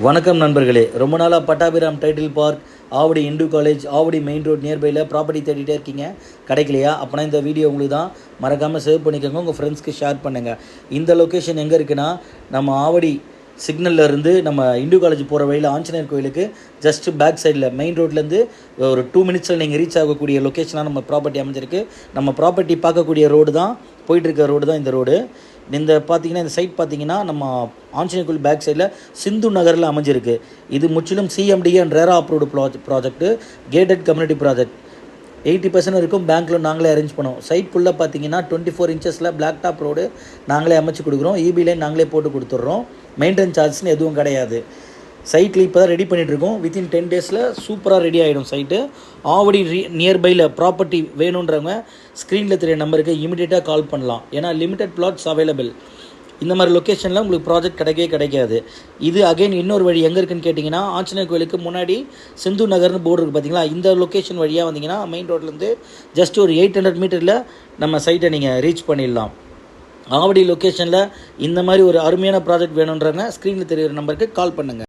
வணக்கம் நண்பர்களே. ரொம்ப நாளாக Pattabiram title park, Avadi Hindu college, Avadi main road நியர்பையில் ப்ராப்பர்ட்டி தேடிட்டே இருக்கீங்க, கிடைக்கலையா? அப்போனா இந்த வீடியோ உங்களுக்கு தான். மறக்காமல் சேவ் பண்ணிக்கோங்க, உங்கள் ஃப்ரெண்ட்ஸ்க்கு ஷேர் பண்ணுங்கள். இந்த லொக்கேஷன் எங்கே இருக்குன்னா, நம்ம ஆவடி சிக்னலில் இருந்து நம்ம இந்து காலேஜ் போகிற வழியில் ஆஞ்சநேயர் கோயிலுக்கு ஜஸ்ட்டு பேக் சைடில் மெயின் ரோட்லேருந்து ஒரு 2 மினிட்ஸில் நீங்கள் ரீச் ஆகக்கூடிய லொக்கேஷனாக நம்ம ப்ராப்பர்ட்டி அமைஞ்சிருக்கு. நம்ம ப்ராப்பர்ட்டி பார்க்கக்கூடிய ரோடு தான், போயிட்டுருக்க ரோடு தான் இந்த ரோடு. இந்த பார்த்தீங்கன்னா, இந்த சைட் பார்த்தீங்கன்னா நம்ம ஆஞ்சநேயர் கோயில் பேக் சைடில் சிந்து நகரில் அமைஞ்சிருக்கு. இது முற்றிலும் சிஎம்டி அண்ட் ரேரா approved project, gated community project. 80% இருக்கும். பேங்க் லோன் நாங்களே அரேஞ்ச் பண்ணுவோம். சைட் ஃபுல்லாக பார்த்தீங்கன்னா 24 இன்ச்சஸில் பிளாக் டாப் ரோடு நாங்களே அமைச்சு கொடுக்குறோம். இபி லைன் நாங்களே போட்டு கொடுத்துட்றோம். மெயின்டெனன்ஸ் சார்ஜ்னு எதுவும் கிடையாது. சைட்டில் இப்போ தான் ரெடி பண்ணிகிட்ருக்கோம். வித்தின் 10 டேஸில் சூப்பராக ரெடி ஆகிடும் சைட்டு. ஆவடி நியர்பையில் ப்ராப்பர்ட்டி வேணுன்றவங்க ஸ்க்ரீனில் தெரிய நம்பருக்கு இமீடியட்டாக கால் பண்ணலாம். ஏன்னா லிமிடெட் பிளாட்ஸ் அவைலபிள். இந்த மாதிரி லொக்கேஷனில் உங்களுக்கு ப்ராஜெக்ட் கிடைக்காது. இது அகைன் இன்னொரு வழி எங்கே இருக்குன்னு கேட்டிங்கன்னா, ஆஞ்சநேயர் கோயிலுக்கு முன்னாடி சிந்து நகர்னு போர்டு இருக்குது பார்த்தீங்களா? இந்த லொக்கேஷன் வழியாக வந்தீங்கன்னா மெயின் ரோட்லேருந்து ஜஸ்ட் ஒரு 800 மீட்டரில் நம்ம சைட்டை நீங்கள் ரீச் பண்ணிடலாம். ஆவடி லொக்கேஷனில் இந்த மாதிரி ஒரு அருமையான ப்ராஜெக்ட் வேணுன்றவங்க ஸ்க்ரீனில் தெரிகிற நம்பருக்கு கால் பண்ணுங்கள்.